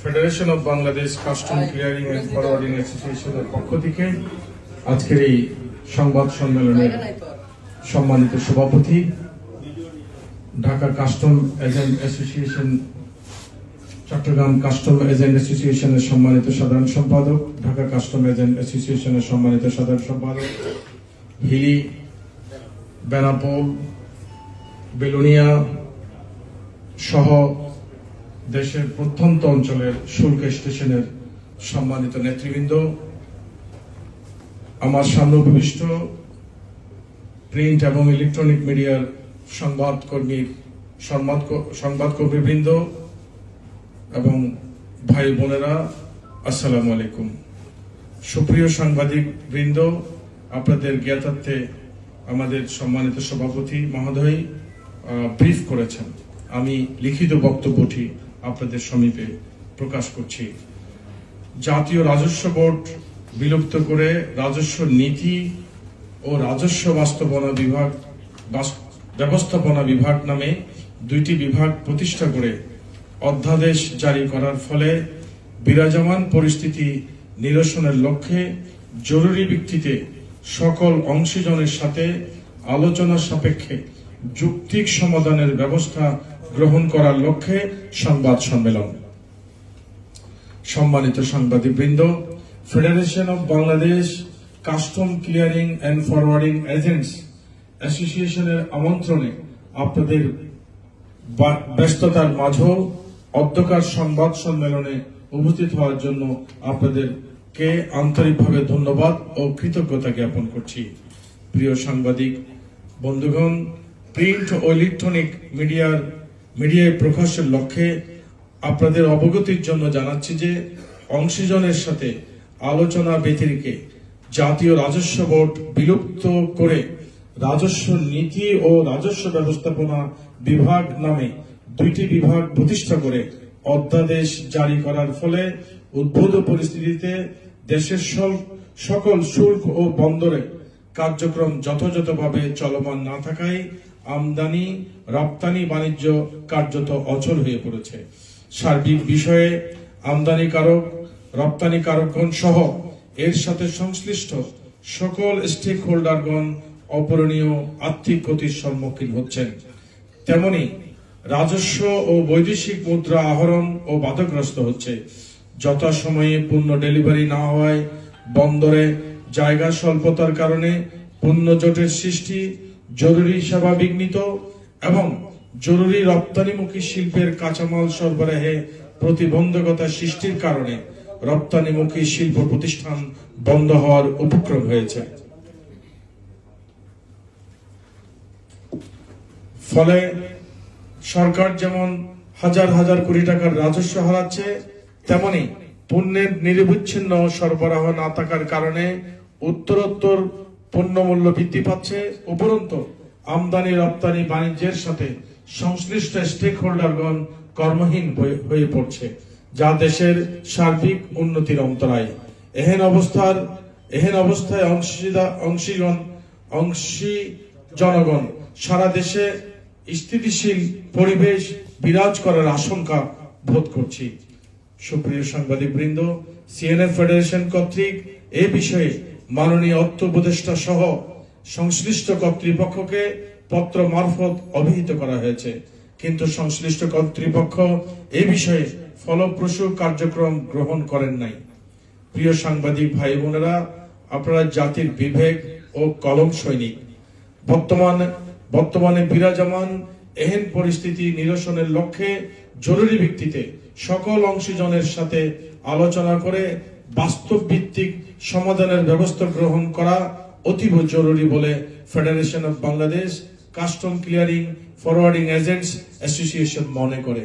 Federation of Bangladesh custom clearing and forwarding অ্যাসোসিয়েশনের পক্ষ থেকে আজকের এই সংবাদ সম্মেলনের সম্মানিত সভাপতি, Dhaka custom agent association, Chattogram custom agent অ্যাসোসিয়েশনের সম্মানিত সাধারণ সম্পাদক, ঢাকা কাস্টম এজেন্ট অ্যাসোসিয়েশনের সম্মানিত সাধারণ সম্পাদক, হিলি, বেনাপোল, বেলুনিয়া সহ দেশের প্রত্যন্ত অঞ্চলের শুল্ক স্টেশনের সম্মানিত নেতৃবৃন্দ, আমার সামনে উপবিষ্ট প্রিন্ট এবং ইলেকট্রনিক মিডিয়ার সংবাদকর্মীবৃন্দ এবং ভাই বোনেরা, আসসালামু আলাইকুম। সুপ্রিয় সাংবাদিক বৃন্দ, আপনাদের জ্ঞাতার্থে আমাদের সম্মানিত সভাপতি মহোদয় ব্রিফ করেছেন। আমি লিখিত বক্তব্যটি আপনাদের সমীপে প্রকাশ করছি। জাতীয় রাজস্ব বোর্ড বিলুপ্ত করে রাজস্ব নীতি ও রাজস্ব ব্যবস্থাপনা বিভাগ নামে দুইটি বিভাগ প্রতিষ্ঠা করে অধ্যাদেশ জারি করার ফলে বিরাজমান পরিস্থিতি নিরসনের লক্ষ্যে জরুরি ভিত্তিতে সকল অংশীজনের সাথে আলোচনা সাপেক্ষে যৌক্তিক সমাধানের ব্যবস্থা গ্রহণ করার লক্ষ্যে সংবাদ সম্মেলন। সম্মানিত সাংবাদিকবৃন্দ, federation of Bangladesh custom clearing and forwarding agents অ্যাসোসিয়েশনের আমন্ত্রণে আপনাদের ব্যস্ততার মাঝেও অধ্যকার সংবাদ সম্মেলনে উপস্থিত হওয়ার জন্য আপনাদেরকে আন্তরিকভাবে ধন্যবাদ ও কৃতজ্ঞতা জ্ঞাপন করছি। প্রিয় সাংবাদিক বন্ধুগণ, প্রিন্ট ও ইলেকট্রনিক মিডিয়ায় প্রকাশের লক্ষ্যে আপনাদের অবগতির জন্য জানাচ্ছি যে অংশীজনের সাথে আলোচনা ব্যতিরেকে জাতীয় রাজস্ব বোর্ড বিলুপ্ত করে রাজস্ব নীতি ও রাজস্ব ব্যবস্থাপনা বিভাগ নামে দুইটি বিভাগ প্রতিষ্ঠা করে অধ্যাদেশ জারি করার ফলে উদ্ভূত পরিস্থিতিতে দেশের সকল শুল্ক ও বন্দরে কার্যক্রম যথাযথভাবে চলমান না থাকায় আমদানি রপ্তানি বাণিজ্য কার্যত অচল হয়ে পড়েছে। সার্বিক বিষয়ে আমদানিকারক, রপ্তানিকারকগণ সহ এর সাথে সংশ্লিষ্ট সকল স্টেক হোল্ডারগণ অপূরণীয় আর্থিক ক্ষতির সম্মুখীন হচ্ছেন। তেমনি রাজস্ব ও বৈদেশিক মুদ্রা আহরণ ও বাধাগ্রস্ত হচ্ছে। যথাসময়ে পণ্য ডেলিভারি না হওয়ায় বন্দরে জায়গা স্বল্পতার কারণে পণ্য জটের সৃষ্টি, জরুরি সেবা বিঘ্নিত এবং জরুরি রপ্তানিমুখী শিল্পের কাঁচামাল সরবরাহে প্রতিবন্ধকতা সৃষ্টির কারণে রপ্তানিমুখী শিল্প প্রতিষ্ঠান বন্ধ হওয়ার উপক্রম হয়েছে। ফলে সরকার যেমন হাজার হাজার কোটি টাকার রাজস্ব হারাচ্ছে, তেমনি পণ্যের নিরবিচ্ছিন্ন সরবরাহ না থাকার কারণে উত্তরোত্তর পণ্যমূল্য বৃদ্ধি পাচ্ছে। উপরন্তু আমদানি রপ্তানি বাণিজ্যের সাথে সংশ্লিষ্ট স্টেক হোল্ডারগণ কর্মহীন হয়ে পড়ছে, যা দেশের সার্বিক উন্নতির অন্তরায়। এহেন অবস্থায় জনগণ সারা দেশে স্থিতিশীল পরিবেশ বিরাজ করার আশঙ্কা বোধ করছি। সুপ্রিয় সাংবাদিক বৃন্দ, সিএনএফ ফেডারেশন কর্তৃক এ বিষয়ে মাননীয় অর্থ উপদেষ্টা সহ সংশ্লিষ্ট কর্তৃপক্ষকে পত্র মারফত অভিহিত করা হয়েছে, কিন্তু সংশ্লিষ্ট কর্তৃপক্ষ এ বিষয়ে ফলপ্রসূ কার্যক্রম গ্রহণ করেন নাই। প্রিয় সাংবাদিক ভাই বোনেরা, আপনারা জাতির বিবেক ও কলম সৈনিক। বর্তমানে বিরাজমান এহেন পরিস্থিতি নিরসনের লক্ষ্যে জরুরি ভিত্তিতে সকল অংশীজনের সাথে আলোচনা করে বাস্তব ভিত্তিক সমাধানের ব্যবস্থা গ্রহণ করা অতীব জরুরি বলে federation of Bangladesh custom clearing forwarding agents association মনে করে।